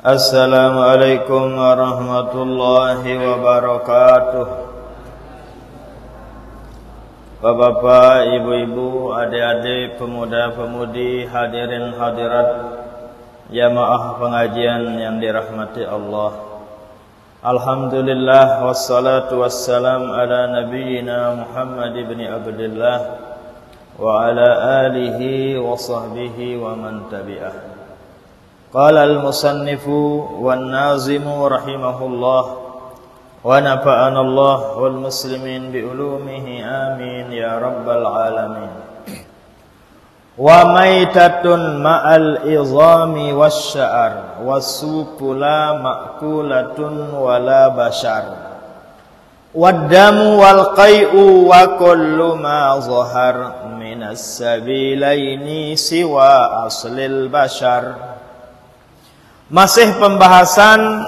Assalamualaikum warahmatullahi wabarakatuh. Bapak-bapak, ibu-ibu, adik-adik, pemuda-pemudi, hadirin hadirat jamaah pengajian yang dirahmati Allah. Alhamdulillah wassalatu wassalam ala nabiyyina Muhammad ibn Abdullah wa ala alihi wa sahbihi wa man tabi'ah. Qala al-musannifu wan nazimu rahimahullah wa nafa'ana Allah wal muslimin bi ulumihi amin ya rabbal alamin. Wa maitatun ma'al izami wasya'ar wasuqu la ma'kulatun wala bashar waddamu wal qai'u wa kullu ma zahar minas sabilaini siwa aslil bashar. Masih pembahasan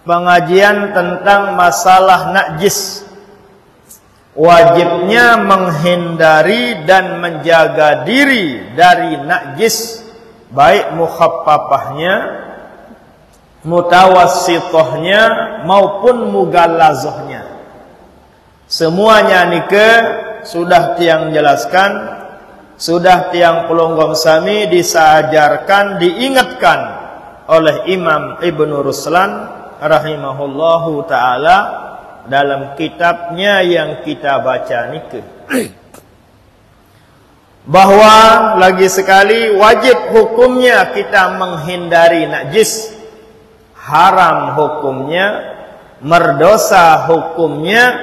pengajian tentang masalah najis. Wajibnya menghindari dan menjaga diri dari najis, baik mukhaffafahnya, mutawassithahnya maupun mughallazohnya. Semuanya nike sudah tiang jelaskan, sudah tiang pelonggom sami disajarkan, diingatkan oleh Imam Ibnu Ruslan rahimahullahu ta'ala dalam kitabnya yang kita baca nike, bahwa lagi sekali wajib hukumnya kita menghindari najis, haram hukumnya, merdosa hukumnya,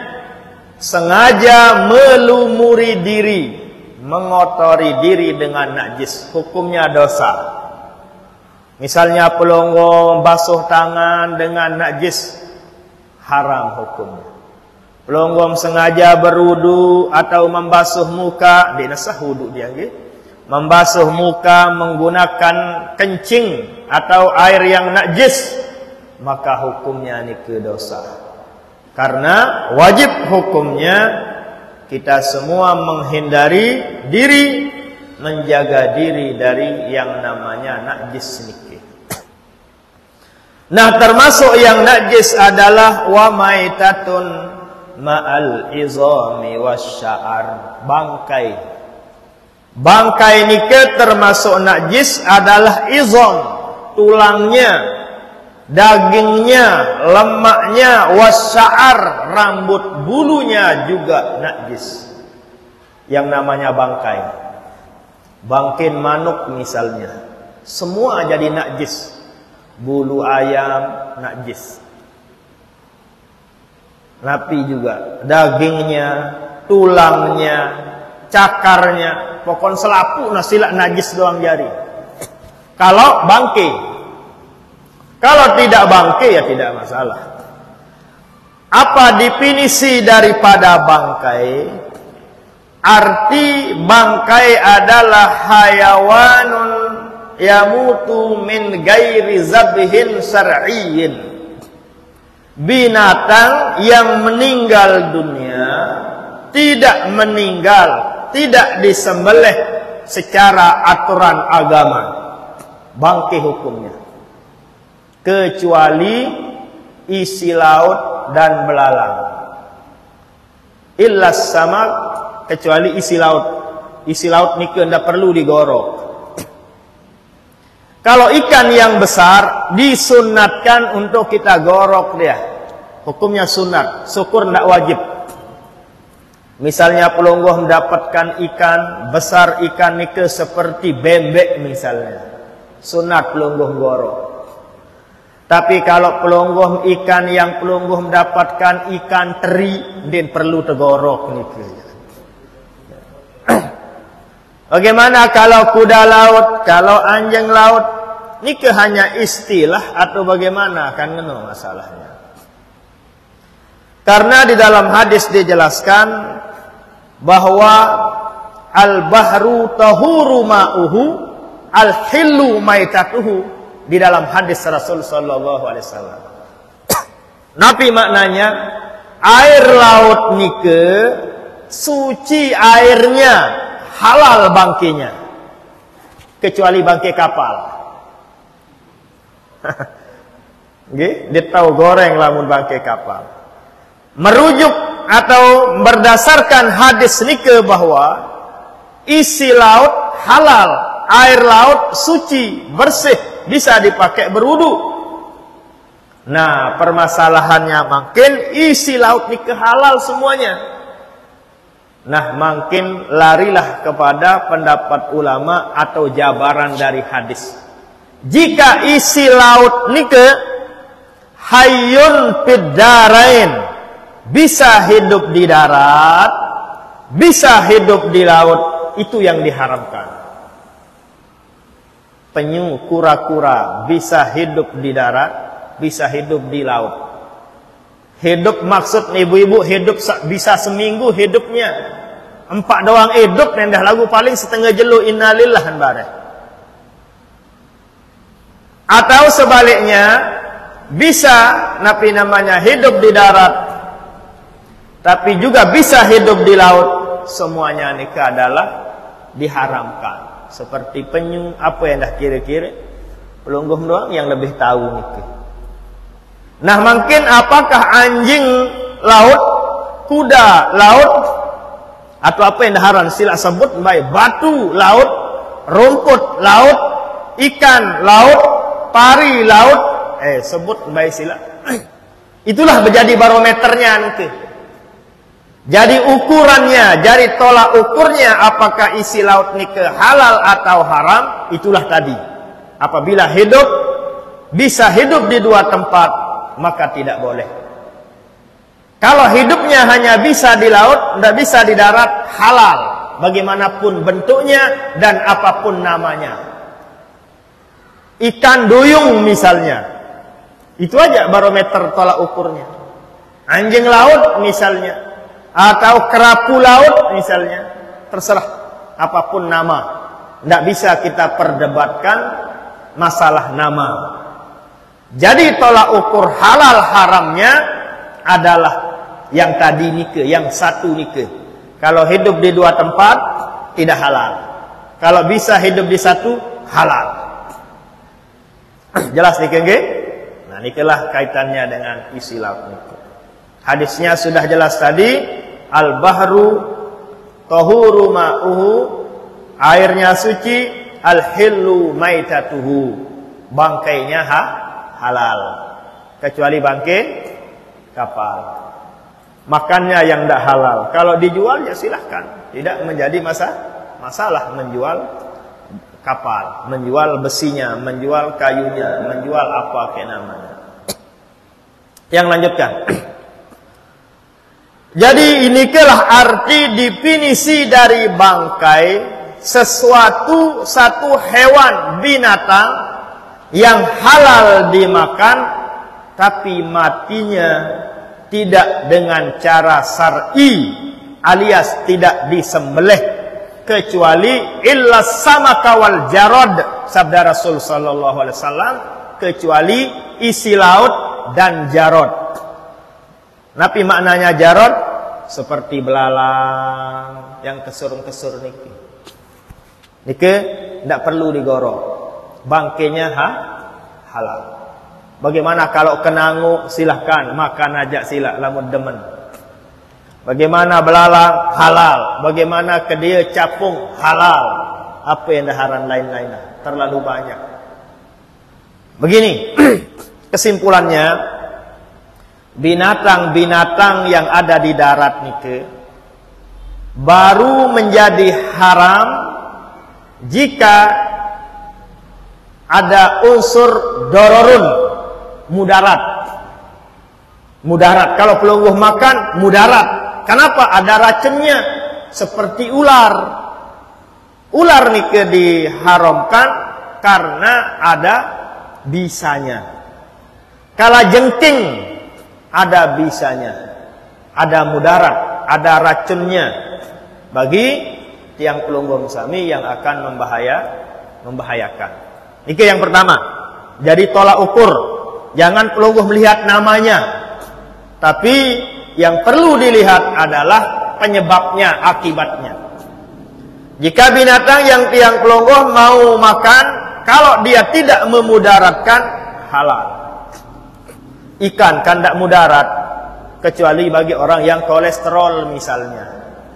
sengaja melumuri diri, mengotori diri dengan najis, hukumnya dosa. Misalnya pelonggong basuh tangan dengan najis, haram hukumnya. Pelonggong sengaja berwudu atau membasuh muka, dinasah wudu dia gitu. Membasuh muka menggunakan kencing atau air yang najis, maka hukumnya nike dosa. Karena wajib hukumnya kita semua menghindari diri, menjaga diri dari yang namanya najis nike. Nah, termasuk yang najis adalah wa maitatun ma'al izami wasya'ar, bangkai. Bangkai nike termasuk najis adalah izam, tulangnya, dagingnya, lemaknya, wasya'ar, rambut bulunya juga najis. Yang namanya bangkai. Bangkin manuk misalnya, semua jadi najis. Bulu ayam najis, napi juga, dagingnya, tulangnya, cakarnya, pokok selapu nasilah najis doang jari. Kalau bangke, kalau tidak bangke ya tidak masalah. Apa definisi daripada bangkai? Arti bangkai adalah hayawanun yamutu min gairi zabhin syar'iyyin, binatang yang meninggal dunia tidak meninggal, tidak disembelih secara aturan agama, bangkai hukumnya, kecuali isi laut dan belalang. Illas samak, kecuali isi laut. Isi laut nike ndak perlu digorok. Kalau ikan yang besar disunatkan untuk kita gorok dia, hukumnya sunat, syukur tidak wajib. Misalnya pelonggong mendapatkan ikan besar, ikan nike seperti bembek misalnya, sunat pelonggong gorok. Tapi kalau pelonggong ikan yang pelonggong mendapatkan ikan teri, dia perlu tegorok nike. Bagaimana kalau kuda laut, kalau anjing laut? Nike hanya istilah atau bagaimana? Kan ngono masalahnya. Karena di dalam hadis dijelaskan bahwa al-bahru tahuru ma'uhu, al-hillu maitatuhu, di dalam hadis Rasul sallallahu alaihi wasallam. Nabi maknanya air laut nike suci airnya, halal bangkinya, kecuali bangkai kapal. Nggih, dia tahu goreng lamun bangkai kapal. Merujuk atau berdasarkan hadis nike bahwa isi laut halal, air laut suci, bersih, bisa dipakai berwudu. Nah, permasalahannya makin isi laut nike halal semuanya. Nah, makin larilah kepada pendapat ulama atau jabaran dari hadis. Jika isi laut nike hayyun fid darain, bisa hidup di darat, bisa hidup di laut, itu yang diharamkan. Penyu, kura-kura bisa hidup di darat, bisa hidup di laut. Hidup maksud ibu-ibu hidup bisa seminggu hidupnya. 4 doang hidup nendah lagu paling setengah jelu innalillah bare. Atau sebaliknya bisa napi namanya hidup di darat tapi juga bisa hidup di laut. Semuanya nikah adalah diharamkan. Seperti penyu, apa yang dah kira-kira pelungguh doang yang lebih tahu nikah. Nah, mungkin apakah anjing laut, kuda laut, atau apa yang daharan sila sebut baik batu laut, rumput laut, ikan laut, pari laut, sebut baik sila. Itulah menjadi barometernya nanti. Jadi ukurannya, jadi tolak ukurnya apakah isi laut nikah halal atau haram, itulah tadi. Apabila hidup bisa hidup di 2 tempat, maka tidak boleh. Kalau hidupnya hanya bisa di laut, tidak bisa di darat, halal. Bagaimanapun bentuknya dan apapun namanya. Ikan duyung misalnya. Itu aja barometer tolak ukurnya. Anjing laut misalnya. Atau kerapu laut misalnya. Terserah apapun nama. Tidak bisa kita perdebatkan masalah nama. Jadi tolak ukur halal haramnya adalah yang tadi nikah, yang satu nikah. Kalau hidup di 2 tempat tidak halal. Kalau bisa hidup di 1 halal. Jelas nikah nggih? Nah, nikahlah kaitannya dengan isi laut nikah. Hadisnya sudah jelas tadi, al-bahru tahuru ma'uhu, airnya suci, al-hillu maitatuhu, bangkainya halal, kecuali bangkai kapal. Makannya yang tidak halal. Kalau dijual ya silahkan, tidak menjadi masalah menjual kapal, menjual besinya, menjual kayunya, menjual apa kayak namanya. Yang lanjutkan. Jadi inikah arti definisi dari bangkai, satu hewan binatang yang halal dimakan tapi matinya tidak dengan cara syar'i alias tidak disembelih kecuali illa samaka wal jarad, sabda Rasul sallallahu alaihi wasallam, kecuali isi laut dan jarad. Napi maknanya jarad seperti belalang yang kesur-kesur niki. Niki tidak perlu digorok. Bangkainya halal. Bagaimana kalau kenangu, silahkan makan aja sila lamun demen. Bagaimana belalang halal, bagaimana kedia capung halal. Apa yang daharan lain-lainnya terlalu banyak. Begini kesimpulannya, binatang-binatang yang ada di darat nike baru menjadi haram jika ada unsur dororun, mudarat. Kalau pelungguh makan mudarat. Kenapa? Ada racunnya. Seperti ular. Ular nike diharamkan karena ada bisanya. Kala jengking ada bisanya, ada mudarat, ada racunnya bagi tiang pelungguh sami yang akan membahayakan. Ini yang pertama. Jadi tolak ukur, jangan pelungguh melihat namanya, tapi yang perlu dilihat adalah penyebabnya, akibatnya. Jika binatang yang tiang pelungguh mau makan, kalau dia tidak memudaratkan, halal. Ikan kan tidak mudarat kecuali bagi orang yang kolesterol misalnya.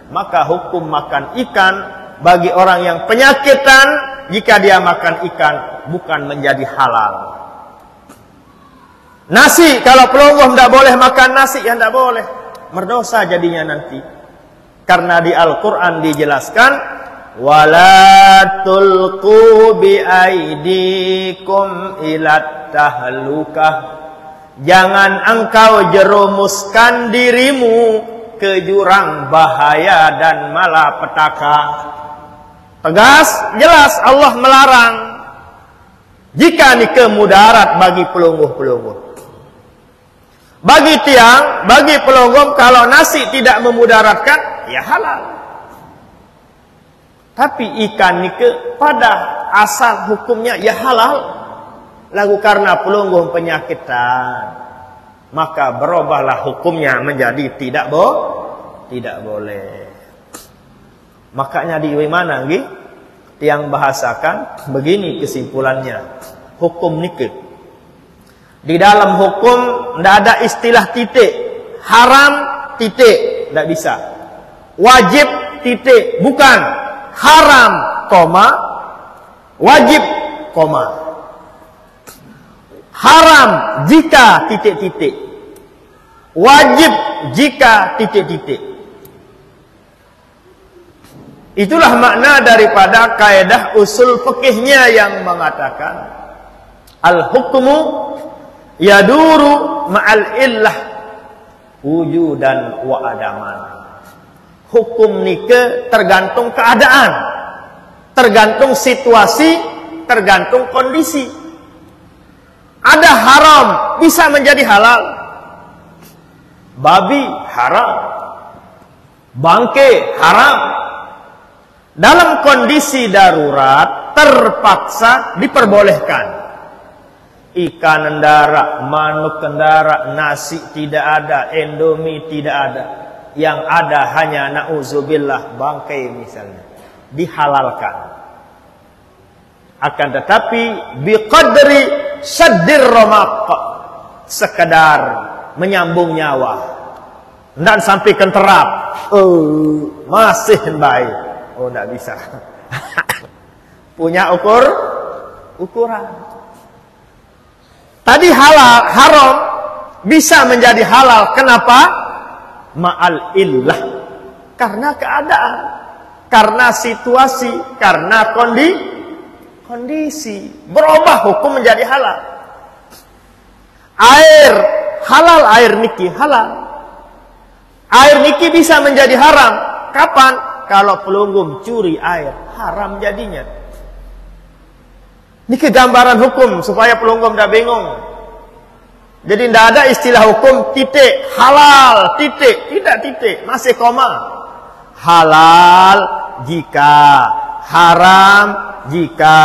Maka hukum makan ikan bagi orang yang penyakitan, jika dia makan ikan bukan menjadi halal. Nasi, kalau pelongoh tidak boleh makan nasi, ya tidak boleh. Berdosa jadinya nanti. Karena di Al-Quran dijelaskan, wala tulqu bi aidikum ilat tahlukah. Jangan engkau jerumuskan dirimu ke jurang bahaya dan malapetaka. Tegas, jelas Allah melarang jika nikah mudarat bagi pelongoh-pelongoh. Bagi tiang, bagi pelongoh, kalau nasi tidak memudaratkan, ya halal. Tapi ikan nikah pada asal hukumnya ya halal. Lalu karena pelongoh penyakitan, maka berubahlah hukumnya menjadi tidak boleh. Makanya di mana nggih? Tiang bahasakan begini kesimpulannya. Hukum nikah. Di dalam hukum tidak ada istilah titik. Haram titik, tidak bisa. Wajib titik, bukan. Haram, koma. Wajib, koma. Haram jika titik-titik. Wajib jika titik-titik. Itulah makna daripada kaidah usul fikihnya yang mengatakan al-hukmu yaduru ma'al illah wujudan wa adaman. Hukum nikah tergantung keadaan, tergantung situasi, tergantung kondisi. Ada haram bisa menjadi halal. Babi haram, bangke haram. Dalam kondisi darurat terpaksa diperbolehkan. Ikan endara, manuk endara, nasi tidak ada, endomi tidak ada. Yang ada hanya na'udzubillah bangkai misalnya. Dihalalkan. Akan tetapi biqadri syaddir ramaq, sekedar menyambung nyawa. Tidak sampai kenterap. Masih baik. Oh, tidak bisa. Punya ukuran. Tadi halal, haram bisa menjadi halal. Kenapa? Ma'al illah. Karena keadaan, karena situasi, karena kondisi. Berubah hukum menjadi halal. Air halal, air niki halal. Air niki bisa menjadi haram. Kapan? Kalau pelunggum curi air, haram jadinya. Ini kegambaran hukum supaya pelunggum tidak bingung. Jadi tidak ada istilah hukum titik halal titik, tidak titik, masih koma. Halal jika, haram jika,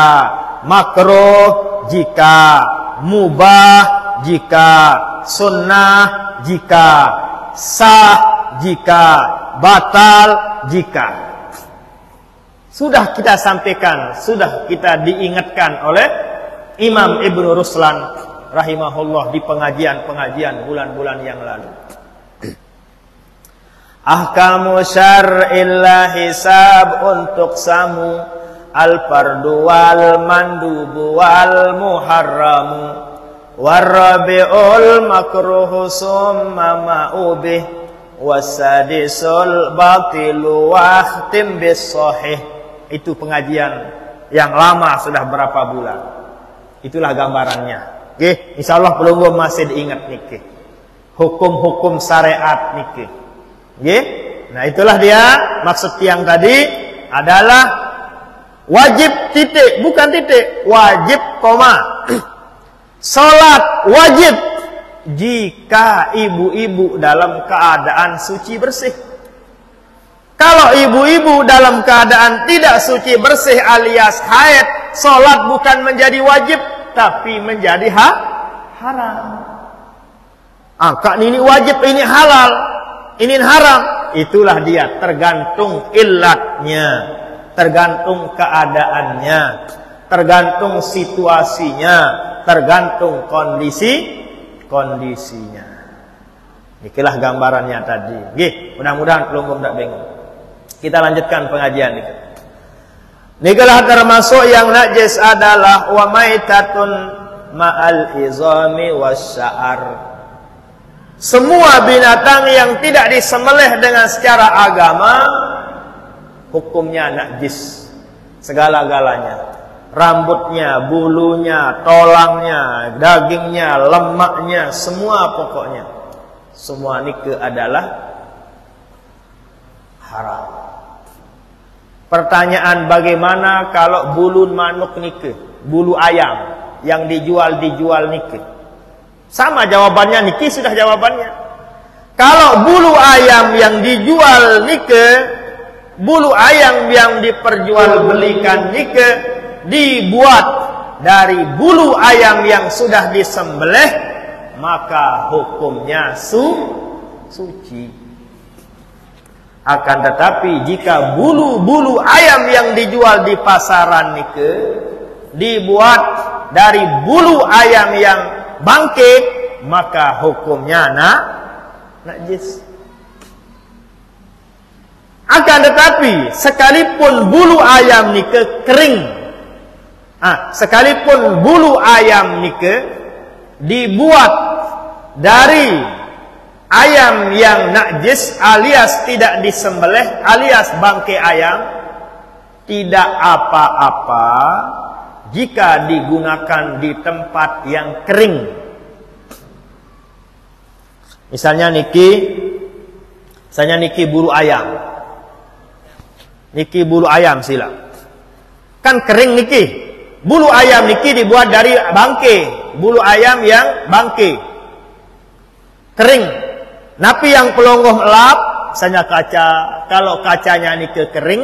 makruh jika, mubah jika, sunnah jika, sah jika, batal jika. Sudah kita sampaikan, sudah kita diingatkan oleh Imam Ibnu Ruslan rahimahullah di pengajian-pengajian bulan-bulan yang lalu. Ahkamu syar'illah hisab untuk samu al-fardu wal mandubu wal muharramu warrabi'ul makruhu summa ma'ubih wasadisul batilu wahtim bis sahih. Itu pengajian yang lama, sudah berapa bulan. Itulah gambarannya. Oke, insyaallah pelunggum masih diingat niki. Hukum-hukum syariat niki. Oke? Nah, itulah dia maksud yang tadi adalah wajib titik, bukan titik, wajib koma. Salat wajib jika ibu-ibu dalam keadaan suci bersih. Kalau ibu-ibu dalam keadaan tidak suci bersih alias haid, salat bukan menjadi wajib tapi menjadi haram. Angka ini wajib, ini halal, ini haram. Itulah dia, tergantung illatnya, tergantung keadaannya, tergantung situasinya, tergantung kondisinya. Inilah gambarannya tadi. Nggih, mudah-mudahan pelungguh tidak bingung. Kita lanjutkan pengajian ini. Nikalah termasuk yang najis adalah wa maitatun ma'al izami wasya'ar. Semua binatang yang tidak disembelih dengan secara agama hukumnya najis. Segala-galanya. Rambutnya, bulunya, tolangnya, dagingnya, lemaknya, semua pokoknya. Semua nikah adalah haram. Pertanyaan, bagaimana kalau bulu manuk nikah, bulu ayam yang dijual nikah? Sama jawabannya, nikah sudah jawabannya. Kalau bulu ayam yang dijual nikah, bulu ayam yang diperjualbelikan nikah dibuat dari bulu ayam yang sudah disembelih, maka hukumnya suci. Akan tetapi jika bulu-bulu ayam yang dijual di pasaran nike dibuat dari bulu ayam yang bangke, maka hukumnya najis. Akan tetapi sekalipun bulu ayam nike kering, sekalipun bulu ayam nike dibuat dari ayam yang najis alias tidak disembelih alias bangkai ayam, tidak apa-apa jika digunakan di tempat yang kering. Misalnya niki bulu ayam. Niki bulu ayam sila. Kan kering niki. Bulu ayam niki dibuat dari bangkai, bulu ayam yang bangkai. Kering. Napi yang pelonggoh lap, misalnya kaca, kalau kacanya ini kering,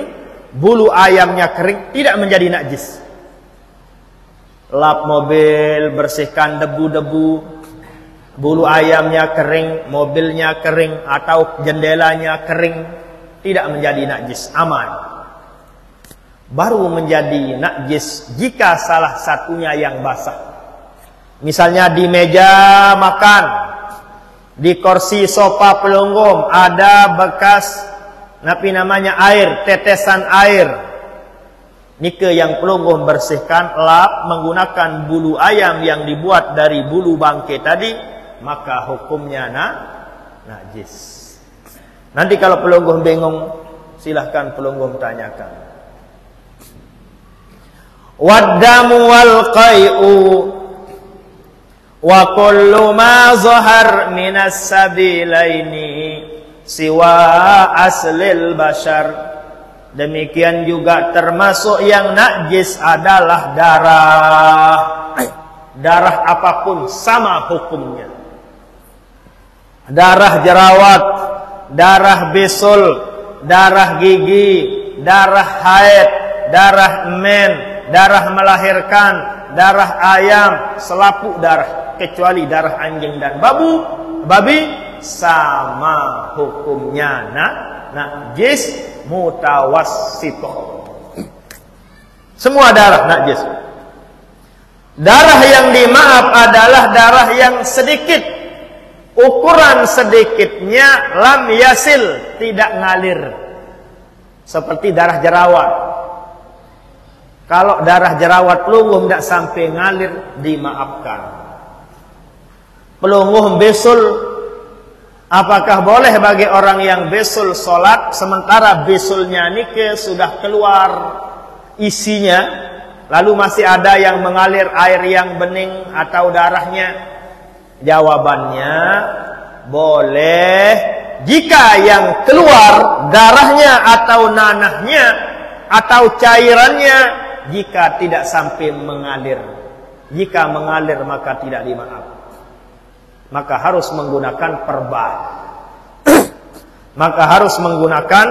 bulu ayamnya kering, tidak menjadi najis. Lap mobil, bersihkan debu-debu, bulu ayamnya kering, mobilnya kering, atau jendelanya kering, tidak menjadi najis, aman. Baru menjadi najis jika salah satunya yang basah. Misalnya di meja makan, di kursi sofa pelunggum ada bekas namanya air, tetesan air. Nike yang pelunggum bersihkan, lap menggunakan bulu ayam yang dibuat dari bulu bangkai tadi, maka hukumnya najis. Nanti kalau pelunggum bingung, silahkan pelunggum tanyakan. Waddamu wal qai'u wa kullu ma zahar minas sabilaini siwa aslil bashar. Demikian juga termasuk yang najis adalah darah. Darah apapun sama hukumnya. Darah jerawat, darah bisul, darah gigi, darah haid, darah men, darah melahirkan, darah ayam, selaput darah. Kecuali darah anjing dan babi sama hukumnya najis mutawassithah. Semua darah najis. Darah yang dimaaf adalah darah yang sedikit, ukuran sedikitnya lam yasil, tidak ngalir, seperti darah jerawat. Kalau darah jerawat pelungguh tidak sampai ngalir, dimaafkan. Pelungguh besul, apakah boleh bagi orang yang besul sholat sementara besulnya nike sudah keluar isinya, lalu masih ada yang mengalir air yang bening atau darahnya? Jawabannya boleh jika yang keluar darahnya atau nanahnya atau cairannya jika tidak sampai mengalir. Jika mengalir maka tidak dimaaf. Maka harus menggunakan perban. Maka harus menggunakan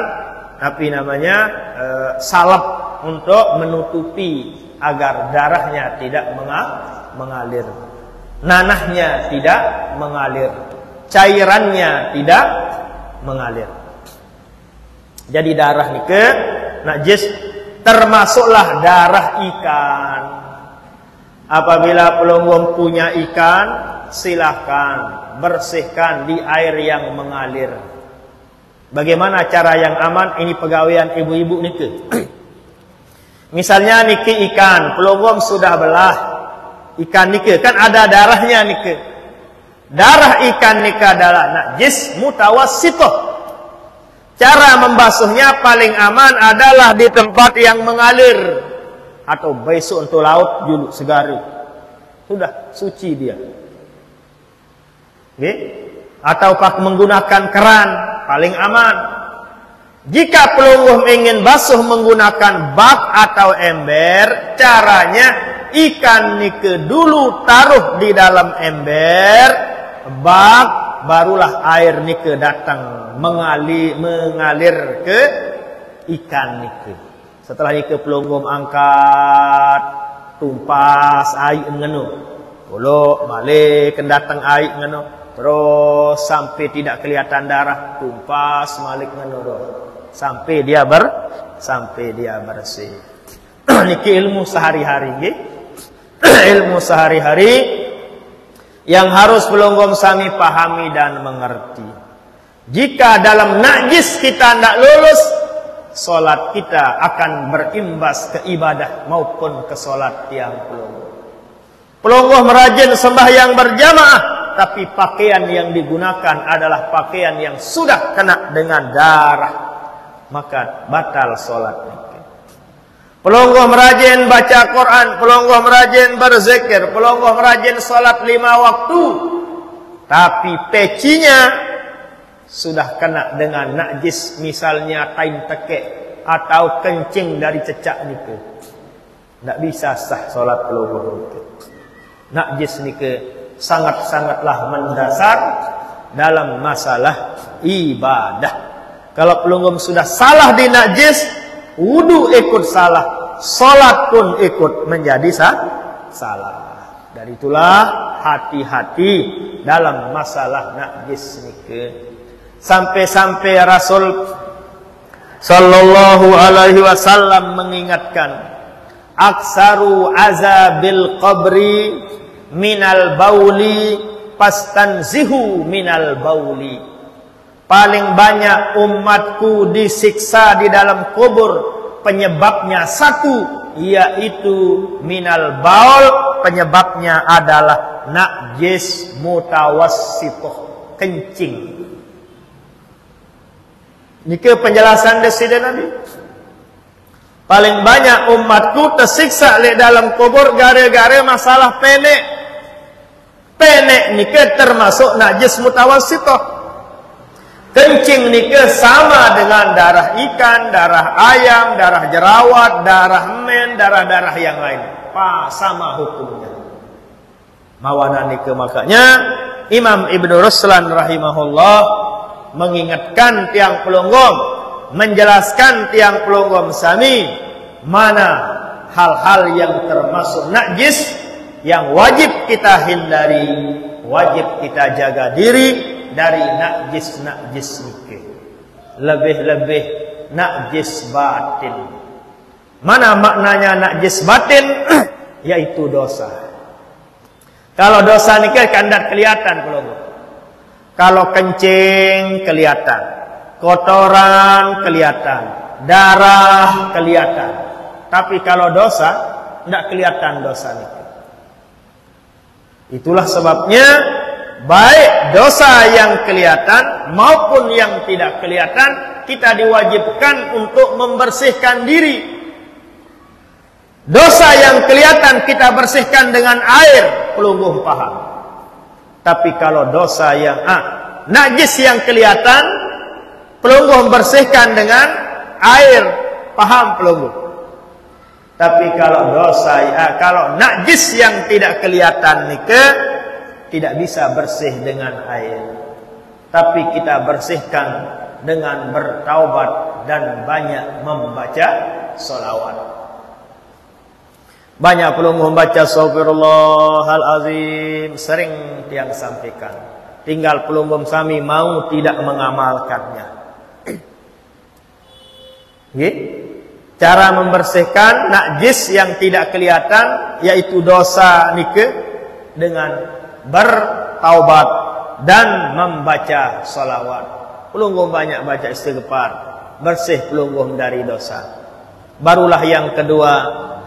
salep untuk menutupi agar darahnya tidak mengalir, nanahnya tidak mengalir, cairannya tidak mengalir. Jadi darah nike najis, termasuklah darah ikan. Apabila pelunggum punya ikan, silahkan bersihkan di air yang mengalir. Bagaimana cara yang aman? Ini pegawaian ibu-ibu nike. Misalnya nike ikan, pelonggong sudah belah. Ikan nike kan ada darahnya nike. Darah ikan nike adalah najis mutawassithah. Cara membasuhnya paling aman adalah di tempat yang mengalir. Atau besok untuk laut juluk segari. Sudah suci dia. Okay? Atau menggunakan keran paling aman. Jika pelungguh ingin basuh menggunakan bak atau ember, caranya ikan nike dulu taruh di dalam ember, bak, barulah air nike datang mengalir ke ikan nike. Setelah nike pelungguh angkat, tumpas air ngenu, bolok balik datang air ngenu, terus sampai tidak kelihatan darah, tumpas balik ngenu, sampai dia bersih. Niki ilmu sehari-hari, ilmu sehari-hari yang harus pelonggom sami pahami dan mengerti. Jika dalam najis kita tidak lulus, solat kita akan berimbas ke ibadah maupun ke solat tiang pelonggom. Pelonggom rajin sembahyang berjamaah, tapi pakaian yang digunakan adalah pakaian yang sudah kena dengan darah, maka batal solatnya. Pelonggom rajin baca Quran, pelonggom rajin berzikir, pelonggom rajin solat 5 waktu, tapi pecinya sudah kena dengan najis, misalnya tain tekek atau kencing dari cecak niku, tidak bisa sah solat pelonggom niku. Najis niku sangat-sangatlah mendasar dalam masalah ibadah. Kalau pelunggum sudah salah di najis, wudu ikut salah, salat pun ikut menjadi salah. Dari itulah hati-hati dalam masalah najis nike. Sampai-sampai Rasul sallallahu alaihi wasallam mengingatkan, aksaru azabil qabri minal bauli pastanzihu minal bauli. Paling banyak umatku disiksa di dalam kubur, penyebabnya satu, yaitu minal baul, penyebabnya adalah najis mutawassithah, kencing. Niki penjelasan dari Nabi. Paling banyak umatku tersiksa di dalam kubur gara-gara masalah penek. Penek niki termasuk najis mutawassithah. Kencing nike sama dengan darah ikan, darah ayam, darah jerawat, darah men, darah-darah yang lain. Sama hukumnya. Mawana nike, makanya Imam Ibnu Ruslan rahimahullah mengingatkan tiang pelonggom, menjelaskan tiang pelonggom sami mana hal-hal yang termasuk najis yang wajib kita hindari, wajib kita jaga diri dari najis-najis nike. Lebih-lebih najis batin. Mana maknanya najis batin? Yaitu dosa. Kalau dosa nike kan tidak kelihatan pelonggom. Kalau kencing kelihatan, kotoran kelihatan, darah kelihatan. Tapi kalau dosa tidak kelihatan dosa nike. Itulah sebabnya baik dosa yang kelihatan maupun yang tidak kelihatan, kita diwajibkan untuk membersihkan diri. Dosa yang kelihatan kita bersihkan dengan air, pelungguh paham. Tapi kalau dosa yang najis yang kelihatan, pelungguh bersihkan dengan air, paham pelungguh. Tapi kalau dosa, kalau najis yang tidak kelihatan nike, tidak bisa bersih dengan air. Tapi kita bersihkan dengan bertaubat dan banyak membaca sholawat. Banyak pelungguh membaca Astaghfirullahalazim, sering tiang sampaikan. Tinggal pelungguh sami mau tidak mengamalkannya. Cara membersihkan najis yang tidak kelihatan, yaitu dosa nike, dengan bertaubat dan membaca salawat. Pelungguh banyak baca istighfar, bersih pelungguh dari dosa. Barulah yang kedua,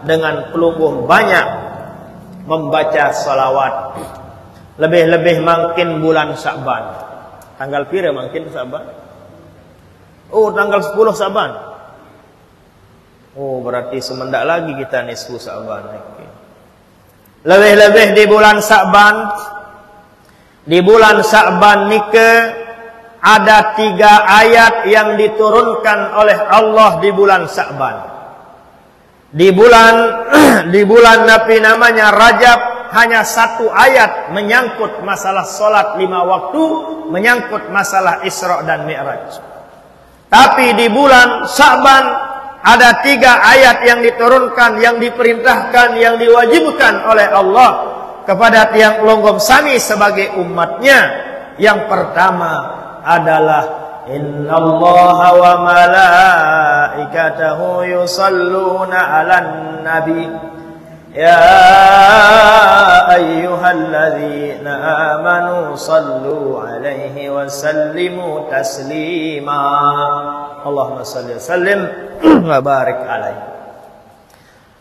dengan pelungguh banyak membaca salawat. Lebih-lebih makin bulan Sya'ban. Tanggal pira makin Sya'ban? Oh, tanggal 10 Sya'ban. Oh, berarti semendak lagi kita nisfu Sya'ban. Lebih-lebih di bulan Sya'ban. Di bulan Sya'ban nike ada 3 ayat yang diturunkan oleh Allah di bulan Sya'ban. Di bulan Nabi namanya Rajab, hanya 1 ayat menyangkut masalah solat 5 waktu, menyangkut masalah Isra dan Mi'raj. Tapi di bulan Sya'ban ada 3 ayat yang diturunkan, yang diperintahkan, yang diwajibkan oleh Allah kepada tiang pelonggom sami sebagai umatnya. Yang pertama adalah Innallaha wa malaikatahu yusalluna 'alan nabi ya ayyuhalladzina amanu sallu 'alaihi wa sallimu taslima. Allahumma shalli wa sallim wa barik alaihi.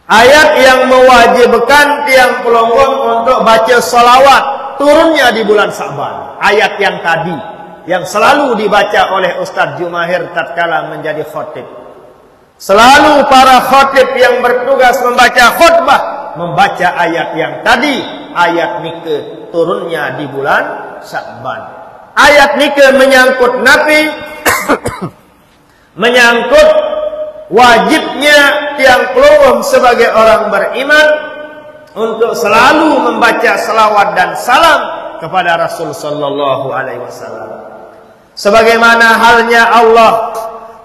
Ayat yang mewajibkan tiang pelonggong untuk baca salawat turunnya di bulan Sya'ban. Ayat yang tadi yang selalu dibaca oleh Ustaz Jumahir tatkala menjadi khatib. Selalu para khatib yang bertugas membaca khutbah membaca ayat yang tadi. Ayat nike turunnya di bulan Sya'ban. Ayat nike menyangkut Nabi menyangkut wajibnya tiang pelonggong sebagai orang beriman untuk selalu membaca salawat dan salam kepada Rasul sallallahu alaihi wasallam. Sebagaimana halnya Allah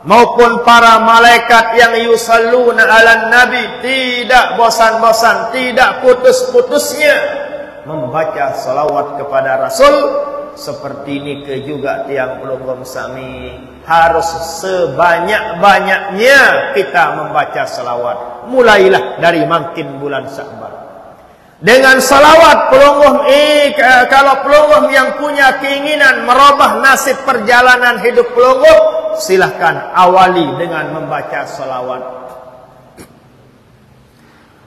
maupun para malaikat yang yusalluna 'alan nabi, tidak bosan-bosan, tidak putus-putusnya membaca salawat kepada Rasul. Seperti ini ke juga tiang pelonggong sami harus sebanyak-banyaknya kita membaca salawat. Mulailah dari makin bulan Sya'ban. Dengan salawat kalau pelonggong yang punya keinginan merubah nasib perjalanan hidup pelonggong, silahkan awali dengan membaca salawat.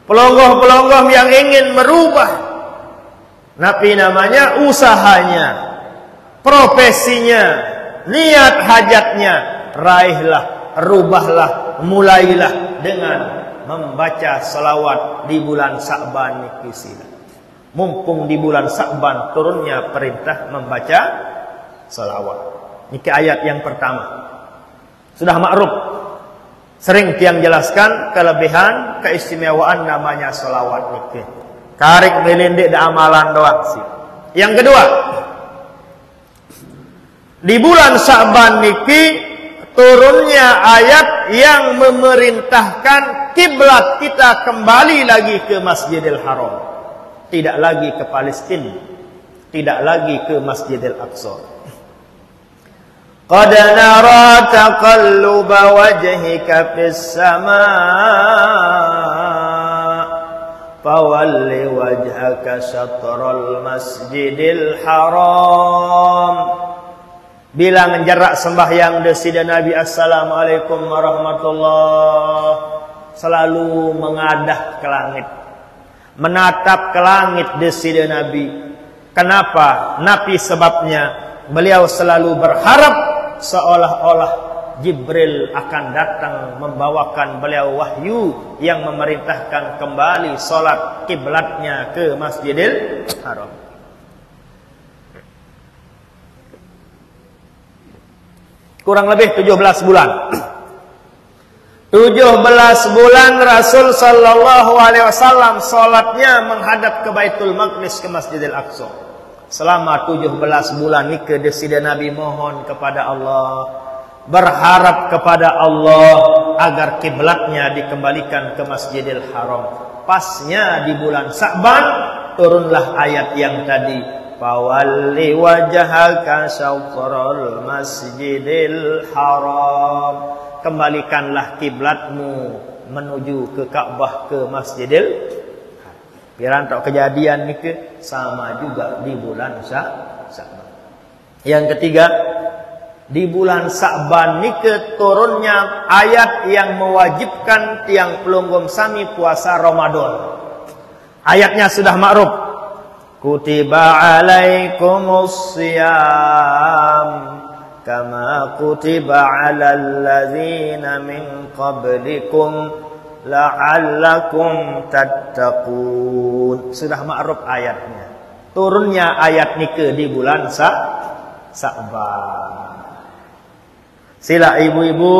Pelonggong-pelonggong yang ingin merubah Nabi namanya usahanya, profesinya, niat hajatnya, raihlah, rubahlah, mulailah dengan membaca salawat di bulan Sya'ban niki. Mumpung di bulan Sya'ban turunnya perintah membaca salawat. Niki ayat yang pertama. Sudah makruf. Sering tiang jelaskan kelebihan, keistimewaan namanya salawat niki. Karik melindik da amalan doang sih. Yang kedua, di bulan Sya'ban niki turunnya ayat yang memerintahkan kiblat kita kembali lagi ke Masjidil Haram. Tidak lagi ke Palestina, tidak lagi ke Masjidil Aqsa. Qad nara taqalluba wajhika fis samaa fawalli wajhaka syatral Masjidil Haram. Bila menjarak sembahyang desida Nabi assalamualaikum warahmatullah, selalu mengadah ke langit, menatap ke langit desida Nabi. Kenapa? Nabi sebabnya beliau selalu berharap seolah-olah Jibril akan datang membawakan beliau wahyu yang memerintahkan kembali solat kiblatnya ke Masjidil Haram. Kurang lebih 17 bulan. 17 bulan Rasul sallallahu alaihi wasallam salatnya menghadap ke Baitul Maqdis, ke Masjidil Aqsa. Selama 17 bulan nike desida Nabi mohon kepada Allah, berharap kepada Allah agar kiblatnya dikembalikan ke Masjidil Haram. Pasnya di bulan Sya'ban turunlah ayat yang tadi. Fawalli wajhaka syatral Masjidil Haram. Kembalikanlah kiblatmu menuju ke Ka'bah, ke Masjidil Haram. Pirantok kejadian nike sama juga di bulan Sa'ban. Yang ketiga, di bulan Sa'ban nike turunnya ayat yang mewajibkan tiang pelunggum sami puasa Ramadan. Ayatnya sudah ma'ruf. Kutiba alaikumus siyam kama kutiba alal ladzina min qablikum la'allakum tattaqun. Sudah ma'ruf ayatnya. Turunnya ayat nike di bulan Sa'ban. Sila ibu-ibu,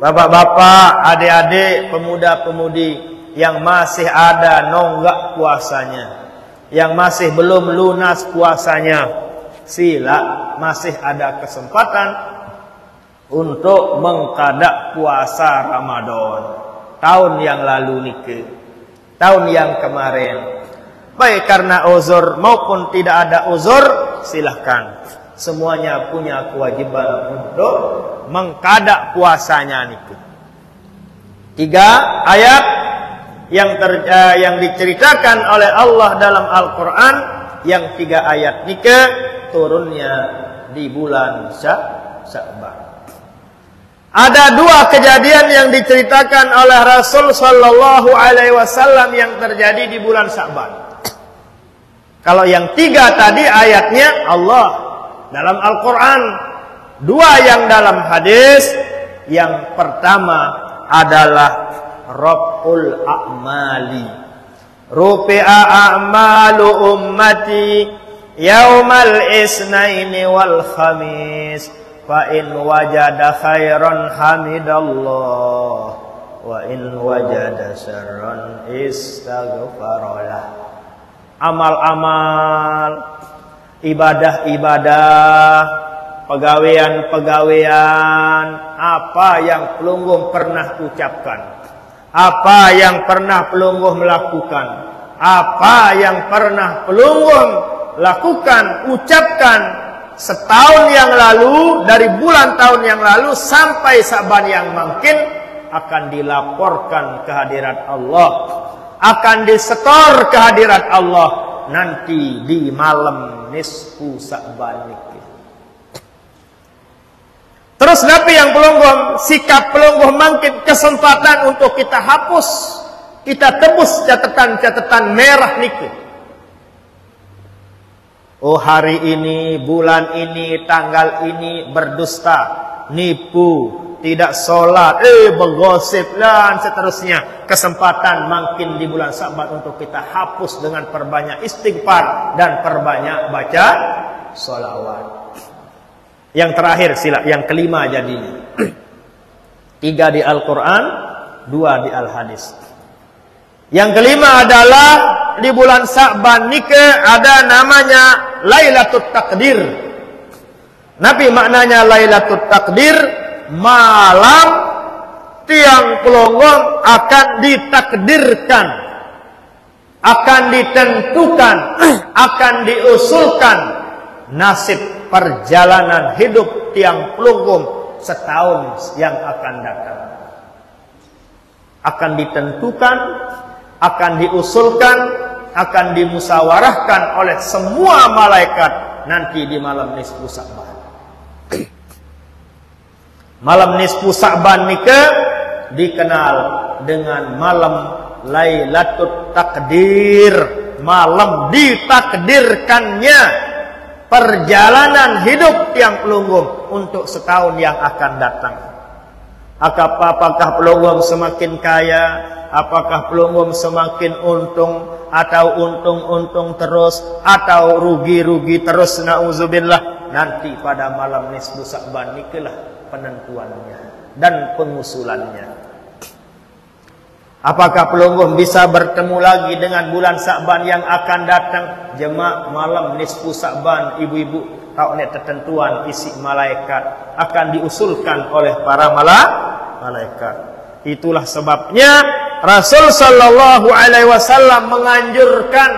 bapak-bapak, adik-adik, pemuda-pemudi yang masih ada nonggak puasanya, yang masih belum lunas puasanya, sila masih ada kesempatan untuk mengkadak puasa Ramadan tahun yang lalu nike, tahun yang kemarin. Baik karena uzur maupun tidak ada uzur, silahkan. Semuanya punya kewajiban untuk mengkadak puasanya nike. 3 ayat yang diceritakan oleh Allah dalam Al-Quran, yang 3 ayat nike turunnya di bulan Sa'ban. Ada 2 kejadian yang diceritakan oleh Rasul Sallallahu Alaihi Wasallam yang terjadi di bulan Sa'ban. Kalau yang 3 tadi ayatnya Allah dalam Al-Quran, 2 yang dalam hadis. Yang pertama adalah Rabbul A'mali. Rupi'a a'malu ummati yaumal isnaini wal khamis. Fa in wajada khairan hamidallah wa in wajada syarran istaghfaralah. Amal-amal, ibadah-ibadah, pegawaian-pegawaian, apa yang pelungguh pernah ucapkan, apa yang pernah pelungguh melakukan, apa yang pernah pelungguh lakukan, ucapkan setahun yang lalu, dari bulan tahun yang lalu sampai Sa'ban yang makin, akan dilaporkan kehadirat Allah, akan disetor kehadirat Allah nanti di malam nisfu Sa'ban niki. Terus nabi yang pelungguh, sikap pelungguh mangkin kesempatan untuk kita hapus, kita tebus catatan-catatan merah niki. Oh, hari ini, bulan ini, tanggal ini berdusta, nipu, tidak sholat, bergosip dan seterusnya. Kesempatan makin di bulan Sa'ban untuk kita hapus dengan perbanyak istighfar dan perbanyak baca sholawat. Yang terakhir sila, yang kelima jadinya. 3 di Al-Quran, 2 di Al-Hadis. Yang kelima adalah di bulan Sa'ban nike ada namanya Lailatul Takdir. Nabi maknanya Lailatul Takdir, malam tiang pelonggong akan ditakdirkan, akan ditentukan, akan diusulkan nasib perjalanan hidup tiang pelunggum setahun yang akan datang. Akan ditentukan, akan diusulkan, akan dimusyawarahkan oleh semua malaikat nanti di malam nisfu Sa'ban. Malam nisfu Sa'ban nike dikenal dengan malam Lailatul Takdir, malam ditakdirkannya perjalanan hidup tiang pelunggum untuk setahun yang akan datang. Apakah pelunggum semakin kaya, apakah pelunggum semakin untung, atau untung-untung terus, atau rugi-rugi terus, na'udzubillah. Nanti pada malam nisfu Sa'ban nikelah penentuannya dan pengusulannya. Apakah pelunggum bisa bertemu lagi dengan bulan Sa'ban yang akan datang? Jemaah, malam nisfu Sa'ban, ibu-ibu tahu nek ketentuan isi malaikat akan diusulkan oleh para malaikat. Itulah sebabnya Rasul Sallallahu Alaihi Wasallam menganjurkan,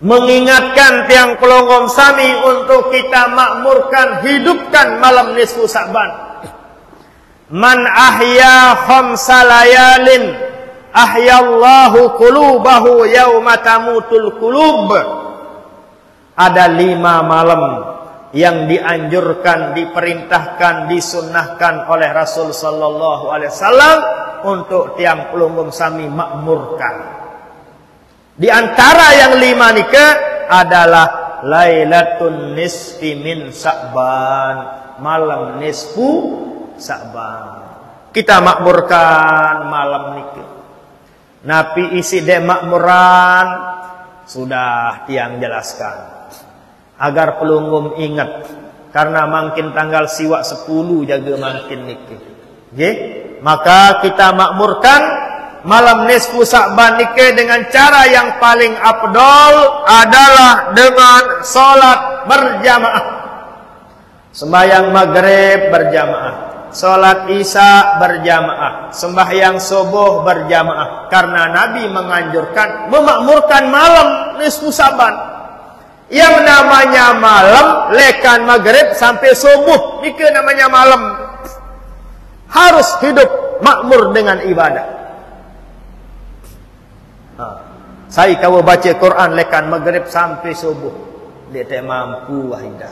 mengingatkan tiang pelonggom sami untuk kita makmurkan, hidupkan malam nisfu Sa'ban. Man ahya khamsa layalin ahyallahu qulubahu yauma tamutul qulub. Ada 5 malam yang dianjurkan, diperintahkan, disunnahkan oleh Rasul sallallahu alaihi wasallam untuk tiang pelunggum sami makmurkan. Di antara yang 5 nike adalah Lailatul Nisfi min Sya'ban, malam nisfu Sya'ban. Kita makmurkan malam nike. Nabi isi de makmuran sudah tiang jelaskan. Agar pelunggum ingat, karena makin tanggal siwak 10 jaga makin nike. Okay? Maka kita makmurkan malam nisfu Sya'ban nike dengan cara yang paling afdol adalah dengan salat berjamaah. Sembahyang maghrib berjamaah, salat isya berjamaah, sembahyang subuh berjamaah. Karena Nabi menganjurkan memakmurkan malam nisfu Sya'ban. Yang namanya malam lekan maghrib sampai subuh, nike namanya malam. Harus hidup makmur dengan ibadah. Saya kalau baca Quran lekan maghrib sampai subuh, dia tak mampu wahidah.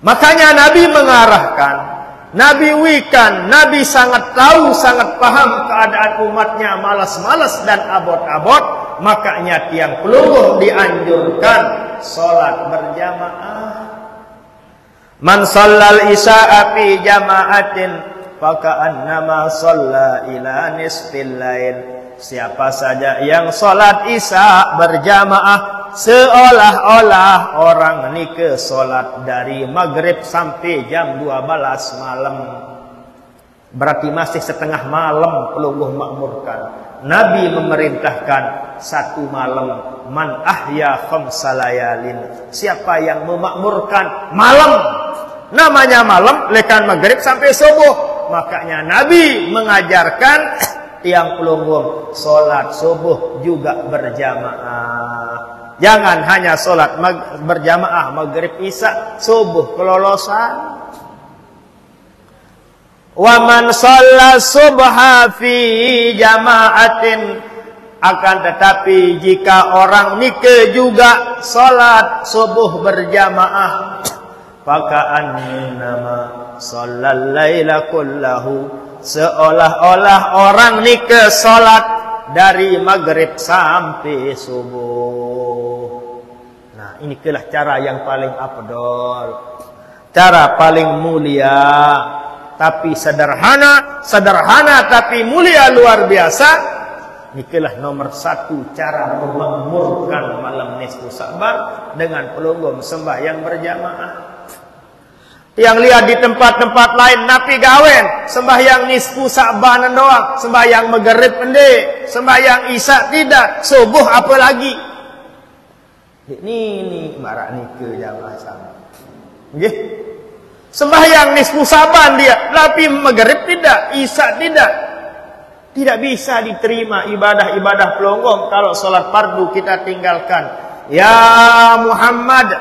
Makanya Nabi mengarahkan, Nabi wikan, Nabi sangat tahu, sangat paham keadaan umatnya malas-malas dan abot-abot. Makanya tiang pelungguh dianjurkan salat berjamaah. Man shallal isya'a fi jama'atin faka'annama shalla ila nisfil lail. Siapa saja yang salat isya berjamaah, seolah-olah orang nike salat dari maghrib sampai jam 12 malam. Berarti masih setengah malam pelungguh makmurkan. Nabi memerintahkan 1 malam, man ahya khamsa layalin. Siapa yang memakmurkan malam, namanya malam lekan maghrib sampai subuh. Makanya Nabi mengajarkan tiang pelunggung solat subuh juga berjamaah. Jangan hanya solat berjamaah maghrib isya subuh kelolosan. Wa man shalla subha fi jama'atin, akan tetapi jika orang nike juga salat subuh berjamaah, faka'annama shallal laila kullahu, seolah-olah orang nike salat dari maghrib sampai subuh. Nah, ini inilah cara yang paling afdol, cara paling mulia. Tapi sederhana tapi mulia luar biasa. Inilah nomor 1 cara memakmurkan malam nisfu Sya'ban dengan pelunggum sembahyang berjamaah. Yang lihat di tempat-tempat lain Nabi gawen sembahyang nisfu Sya'ban doang, sembahyang maghrib pendek, sembahyang isya tidak, subuh apa lagi? Ini marak ni ke jamaah sama. Nggih. Sembahyang nisfu Sya'ban dia, tapi maghrib tidak, isya tidak. Tidak bisa diterima ibadah-ibadah pelonggong kalau salat fardu kita tinggalkan. Ya Muhammad,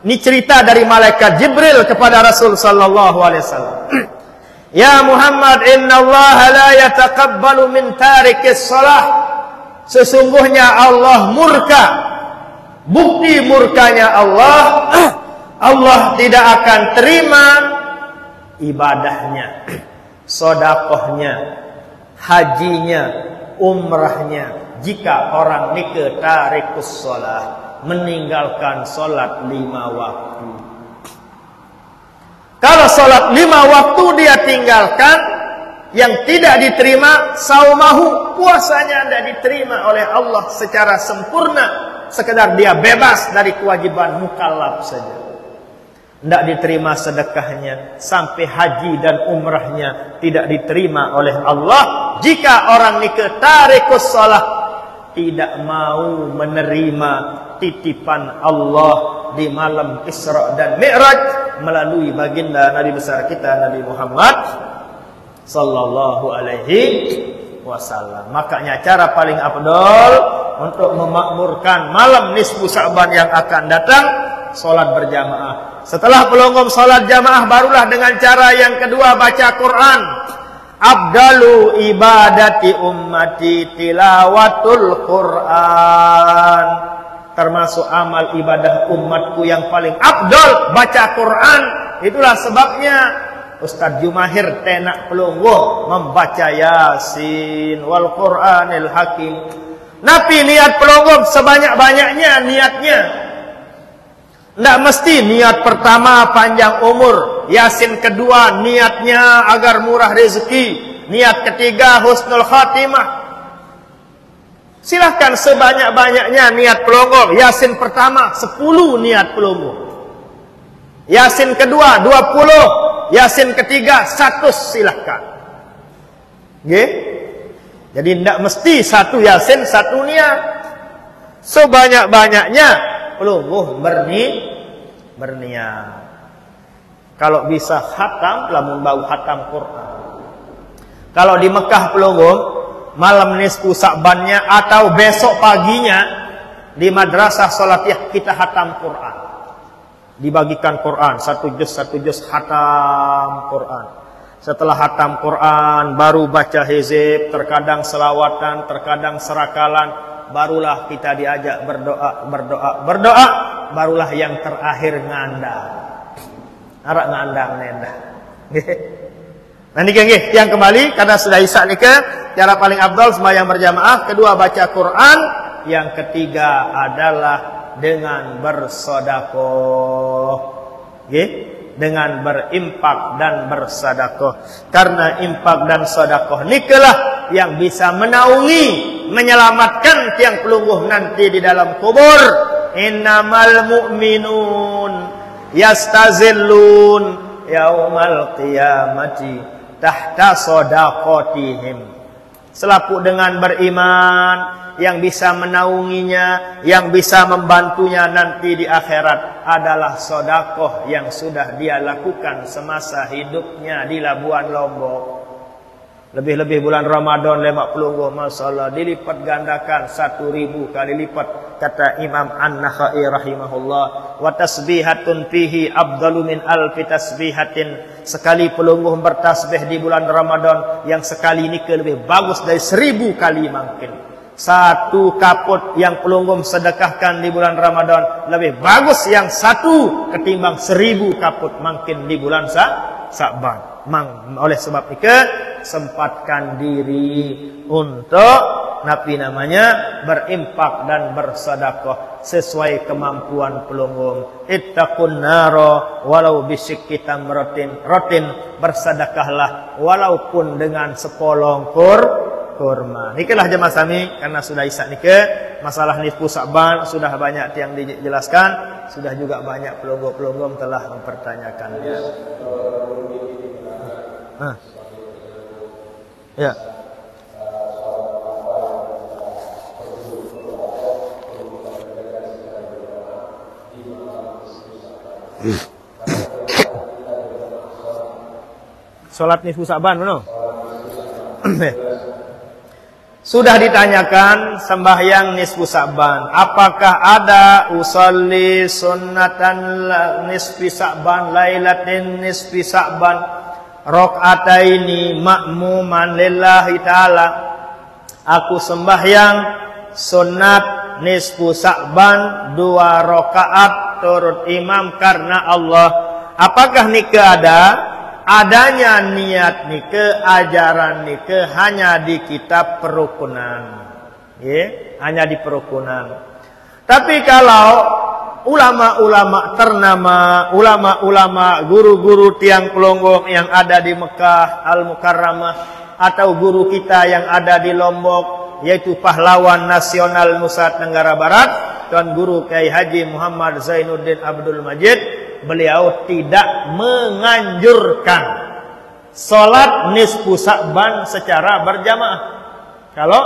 ini cerita dari malaikat Jibril kepada Rasul sallallahu alaihi wasallam. Ya Muhammad, innallaha la yataqabbalu min tarikis shalah. Sesungguhnya Allah murka. Bukti murkanya Allah, Allah tidak akan terima ibadahnya, sedekahnya, hajinya, umrahnya jika orang nike tarikus shalah, meninggalkan salat 5 waktu. Kalau salat 5 waktu dia tinggalkan, yang tidak diterima saumahu, puasanya tidak diterima oleh Allah secara sempurna, sekedar dia bebas dari kewajiban mukallaf saja. Tidak diterima sedekahnya, sampai haji dan umrahnya tidak diterima oleh Allah jika orang nikah tarikus shalah, tidak mau menerima titipan Allah di malam Isra dan Mi'raj melalui baginda Nabi besar kita Nabi Muhammad sallallahu alaihi wasallam. Makanya cara paling afdal untuk memakmurkan malam nisfu Sya'ban yang akan datang, salat berjamaah. Setelah pelonggom salat jamaah, barulah dengan cara yang kedua baca Quran. Abdalu ibadati ummati tilawatul Quran. Termasuk amal ibadah umatku yang paling abdal baca Quran. Itulah sebabnya Ustaz Jumahir tenak pelungguh membaca Yasin wal Quranil Hakim. Nabi niat pelungguh sebanyak-banyaknya niatnya. Tidak mesti niat pertama panjang umur, Yasin kedua niatnya agar murah rezeki, niat ketiga husnul khatimah. Silahkan sebanyak-banyaknya niat pelungguh. Yasin pertama 10 niat pelungguh, Yasin kedua 20, Yasin ketiga 100, silahkan. Jadi tidak mesti satu Yasin satu niat. Sebanyak-banyaknya pelungguh berniat. Kalau bisa khatam, lamun bau khatam Quran. Kalau di Mekah pelungguh malam nisfu Sa'bannya atau besok paginya di madrasah Salatiyah kita khatam Quran. Dibagikan Quran satu juz khatam Quran. Setelah khatam Quran baru baca hizib, terkadang selawatan, terkadang serakalan, barulah kita diajak berdoa, barulah yang terakhir ngandang. Arak ngandang nendah. Nanti yang kembali karena sudah isya nikah, cara paling abdal sembahyang berjamaah, kedua baca Quran, yang ketiga adalah dengan bersedekah. Dengan berimpak dan bersedekah. Karena impak dan sedekah nikalah yang bisa menaungi, menyelamatkan tiang pelungguh nanti di dalam kubur. Innamal mu'minun yastazillun yaumal qiyamati tahta shadaqatihim. Selaku dengan beriman yang bisa menaunginya, yang bisa membantunya nanti di akhirat adalah sedekah yang sudah dia lakukan semasa hidupnya di Labuan Lombok. Lebih-lebih bulan Ramadan lemak pelungguh, masyaallah, dilipat gandakan 1000 kali lipat, kata Imam An-Nakhai rahimahullah. Wa tasbihatun fihi afdalu min alfi tasbihatin. Sekali pelungguh bertasbih di bulan Ramadan yang sekali ini lebih bagus dari 1000 kali mungkin. Satu kaput yang pelungguh sedekahkan di bulan Ramadan lebih bagus yang satu ketimbang 1000 kaput mungkin di bulan Sa'ban. Oleh sebab itu sempatkan diri untuk namanya berimpak dan bersedekah sesuai kemampuan pelungguh. Ittaqun naro walau bisyikki tamratin. Bersedekahlah walaupun dengan sepolong kurma. Nikalah jemaah sami, karena sudah isya nikah, masalah nisfu Sa'ban sudah banyak yang dijelaskan, sudah juga banyak pelungguh-pelungguh telah mempertanyakannya. Ya. Salat nisfu Sa'ban mana? Sudah ditanyakan sembahyang nisfu Sa'ban, apakah ada usolli sunnatan nisfi Sa'ban, lailatin nisfi Sa'ban, rakaataini ma'muman lillahi ta'ala. Aku sembahyang sunat nisfu Sa'ban 2 rakaat turut imam karena Allah. Apakah nikah ada? Adanya niat nikah, ajaran nikah hanya di kitab perukunan. Hanya di perukunan. Tapi kalau ulama-ulama ternama, ulama-ulama guru-guru tiang pelungguh yang ada di Mekah Al-Mukarramah, atau guru kita yang ada di Lombok, yaitu pahlawan nasional Nusa Tenggara Barat, Tuan Guru Kiai Haji Muhammad Zainuddin Abdul Majid, beliau tidak menganjurkan salat nisfu Sa'ban secara berjamaah. Kalau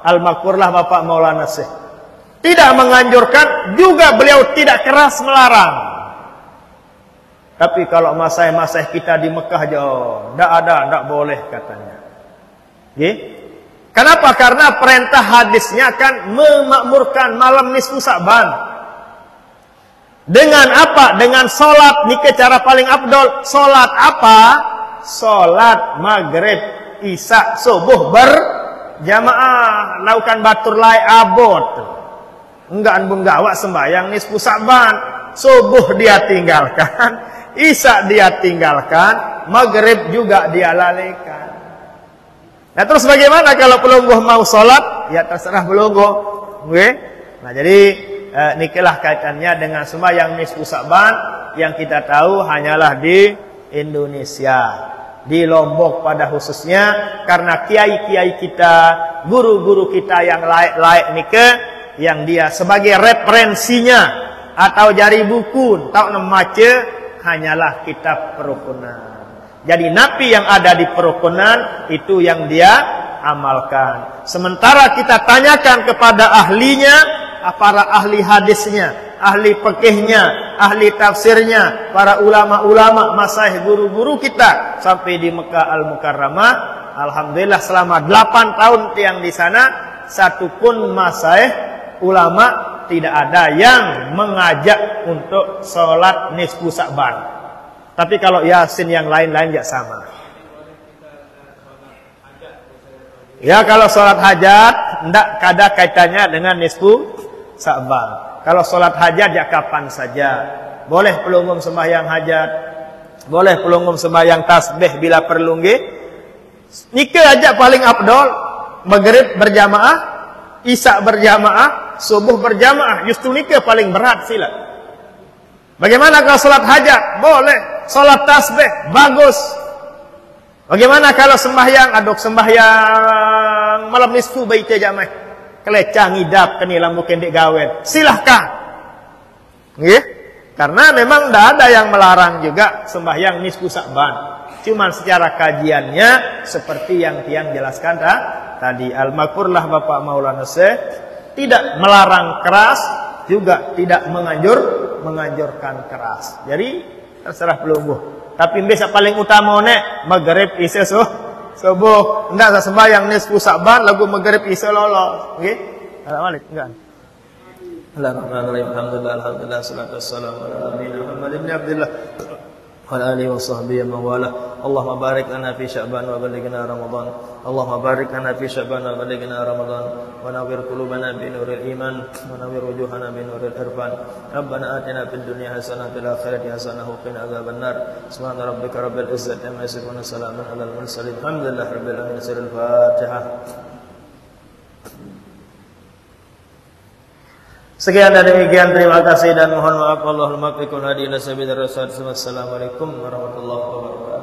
al-makurlah Bapak Maulana Syekh tidak menganjurkan, juga beliau tidak keras melarang. Tapi kalau masai-masai kita di Mekah jauh, tidak boleh katanya. Kenapa? Karena perintah hadisnya kan memakmurkan malam nisfu Sa'ban. Dengan apa? Dengan solat. Ini cara paling afdol. Solat apa? Solat maghrib. Isya subuh berjamaah, laukan batur lai abot. Enggak anbun gawak sembahyang nisfu Sa'ban. Subuh dia tinggalkan, Isya dia tinggalkan, maghrib juga dia lalaikan. Nah terus bagaimana kalau pelungguh mau sholat? Ya terserah pelungguh. Okay? Nah jadi nikilah kaitannya dengan sembahyang nisfu Sa'ban yang kita tahu hanyalah di Indonesia, di Lombok pada khususnya, karena kiai-kiai kita, guru-guru kita yang laik-laik nike, yang dia sebagai referensinya atau jari buku tahu nemace hanyalah kitab perukunan. Jadi napi yang ada di perukunan itu yang dia amalkan. Sementara kita tanyakan kepada ahlinya, para ahli hadisnya, ahli fikihnya, ahli tafsirnya, para ulama-ulama, masyayikh guru-guru kita sampai di Mekah Al-Mukarramah. Alhamdulillah selama 8 tahun tiang di sana, satupun masyayikh ulama tidak ada yang mengajak untuk sholat nisfu Sa'ban. Tapi kalau Yasin yang lain-lain tidak sama. Ya kalau sholat hajat tidak ada kaitannya dengan nisfu Sa'ban. Kalau sholat hajat ya kapan saja. Boleh pelunggum sembahyang hajat, boleh pelunggum sembahyang tasbih bila perlu nggih. Nike aja paling afdol. Maghrib berjamaah, Isya berjamaah, subuh berjamaah. Justru nike paling berat sila. Bagaimana kalau sholat hajat? Boleh. Sholat tasbih bagus. Bagaimana kalau sembahyang malam nisfu baita jamaah, kelecang ngidap keni lambu kendek gawen, silahkan. Nggih? Karena memang tidak ada yang melarang juga sembahyang nisfu Sa'ban. Cuman secara kajiannya seperti yang tiang jelaskan tadi, al-makurlah Bapak Maulana Syekh tidak melarang keras, juga tidak menganjurkan keras. Jadi terserah pelungguh. Tapi biasa paling utama nek maghrib isya subuh. Ndak sembahyang nisfu Sa'ban lagu maghrib isya lolos. Nggih? Balik enggak. Alhamdulillah salatu wassalamu ala nabiyina Muhammad ibn Abdullah wa ala alihi wa sahbihi wa wala. Allahumma barik lana fi Sya'ban wa ballighna Ramadan. Allahumma barik lana fi Sya'ban wa ballighna Ramadan. Wa nawwir qulubana bi nuril iman wa nawwir wujuhana bi nuril irfan. Rabbana atina fid dunya hasanah wa fil akhirati hasanah wa qina adzabannar. Subhana rabbika rabbil izzati amma yasifun, salamun alal mursalin. Alhamdulillahi rabbil alamin. Al-Fatihah. Sekian dan demikian, terima kasih dan mohon maaf. Allahumma fiqhul hadi ila sabil rasyad. Wassalamualaikum warahmatullahi wabarakatuh.